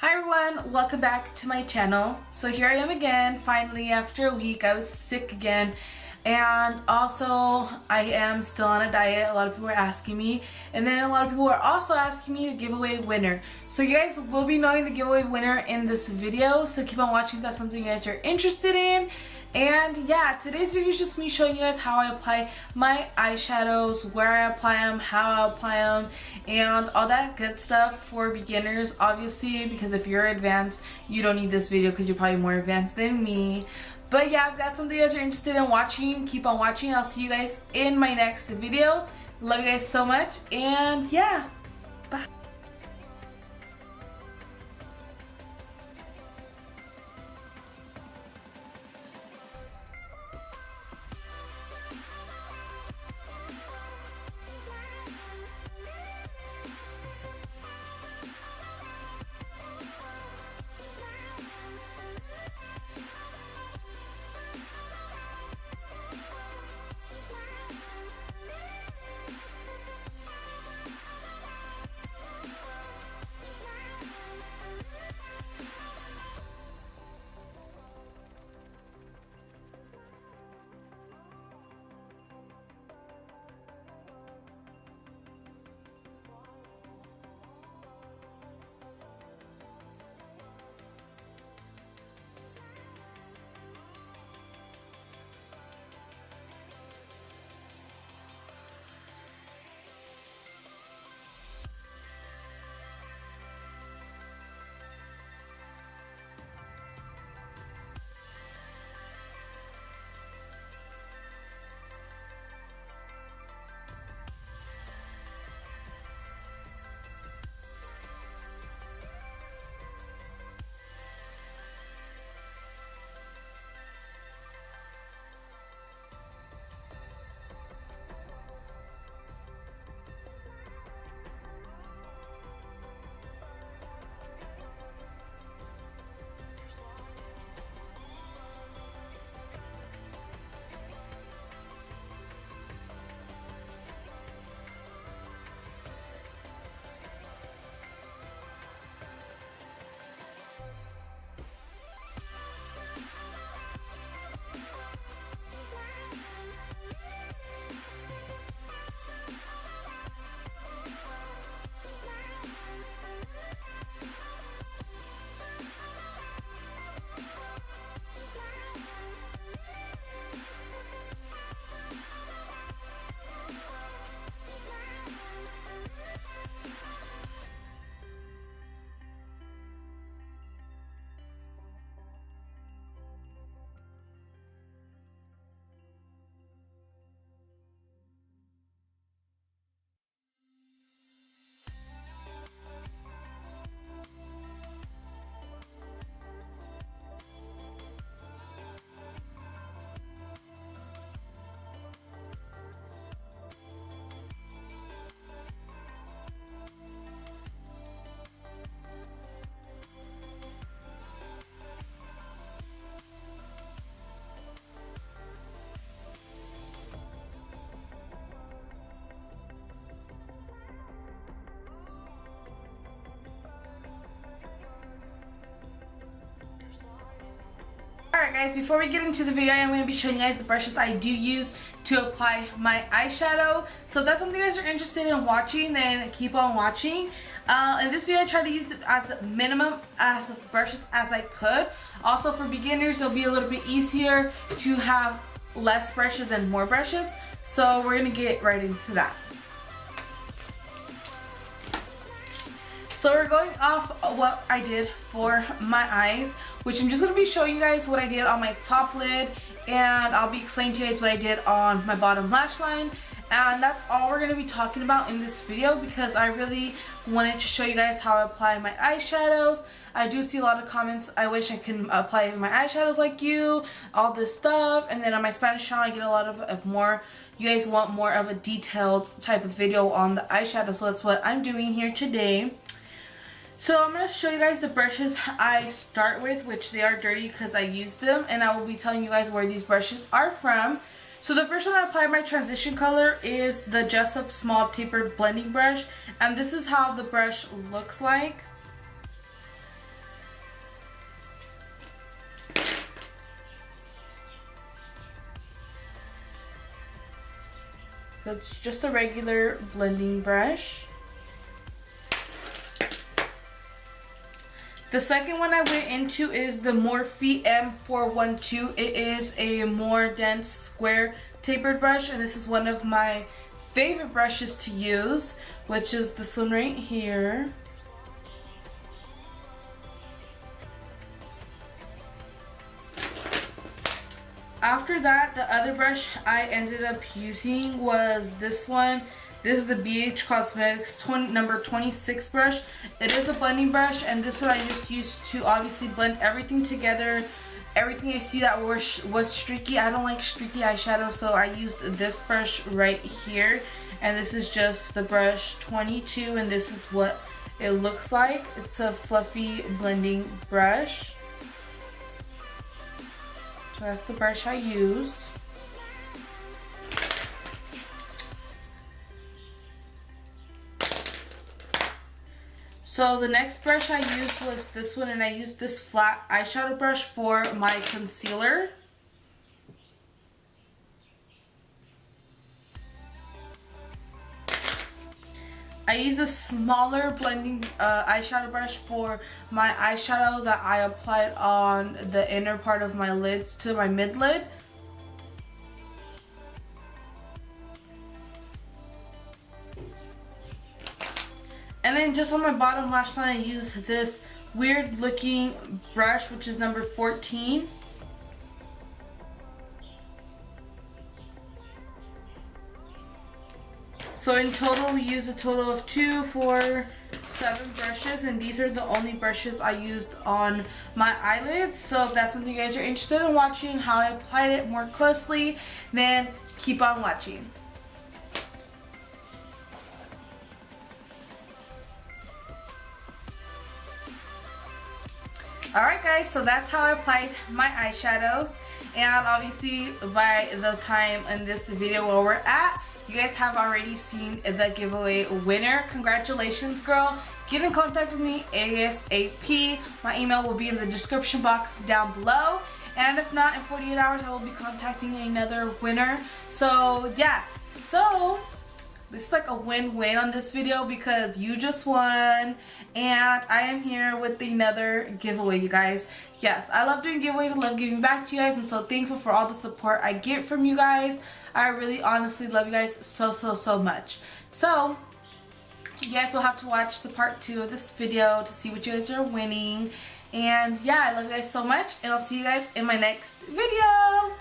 Hi everyone, welcome back to my channel. So here I am again, finally after a week. I was sick again, and also I am still on a diet. A lot of people are asking me, and then a lot of people are also asking me the giveaway winner. So you guys will be knowing the giveaway winner in this video, so keep on watching if that's something you guys are interested in. And yeah, today's video is just me showing you guys how I apply my eyeshadows, where I apply them, how I apply them, and all that good stuff for beginners, obviously, because if you're advanced, you don't need this video because you're probably more advanced than me. But yeah, if that's something you guys are interested in watching, keep on watching. I'll see you guys in my next video. Love you guys so much, and yeah, bye. Alright guys, before we get into the video, I'm going to be showing you guys the brushes I do use to apply my eyeshadow. So if that's something you guys are interested in watching, then keep on watching. In this video, I tried to use as minimum as of brushes as I could. Also for beginners, it'll be a little bit easier to have less brushes than more brushes. So we're going to get right into that. So we're going off what I did for my eyes, which I'm just going to be showing you guys what I did on my top lid, and I'll be explaining to you guys what I did on my bottom lash line. And that's all we're going to be talking about in this video, because I really wanted to show you guys how I apply my eyeshadows. I do see a lot of comments, I wish I could apply my eyeshadows like you, all this stuff. And then on my Spanish channel, I get a lot of more, you guys want more of a detailed type of video on the eyeshadow, so that's what I'm doing here today. So I'm going to show you guys the brushes I start with, which they are dirty because I used them, and I will be telling you guys where these brushes are from. So the first one I apply my transition color is the Just Up Small Tapered Blending Brush, and this is how the brush looks like. So it's just a regular blending brush. The second one I went into is the Morphe M412. It is a more dense square tapered brush, and this is one of my favorite brushes to use, which is this one right here. After that, the other brush I ended up using was this one. This is the BH Cosmetics number 26 brush. It is a blending brush, and this one I just used to obviously blend everything together. Everything I see that was streaky. I don't like streaky eyeshadow, so I used this brush right here. And this is just the brush 22, and this is what it looks like. It's a fluffy blending brush. So that's the brush I used. So the next brush I used was this one, and I used this flat eyeshadow brush for my concealer. I used a smaller blending eyeshadow brush for my eyeshadow that I applied on the inner part of my lids to my mid lid. And then just on my bottom lash line, I used this weird looking brush, which is number 14. So in total, we used a total of 2, 4, 7 brushes, and these are the only brushes I used on my eyelids. So if that's something you guys are interested in watching, how I applied it more closely, then keep on watching. Alright guys, so that's how I applied my eyeshadows, and obviously by the time in this video where we're at, you guys have already seen the giveaway winner. Congratulations, girl. Get in contact with me ASAP. My email will be in the description box down below, and if not, in 48 hours I will be contacting another winner. So yeah, so this is like a win-win on this video because you just won and I am here with another giveaway, you guys. Yes, I love doing giveaways. I love giving back to you guys. I'm so thankful for all the support I get from you guys. I really honestly love you guys so much. So you guys will have to watch the part 2 of this video to see what you guys are winning. And yeah, I love you guys so much, and I'll see you guys in my next video.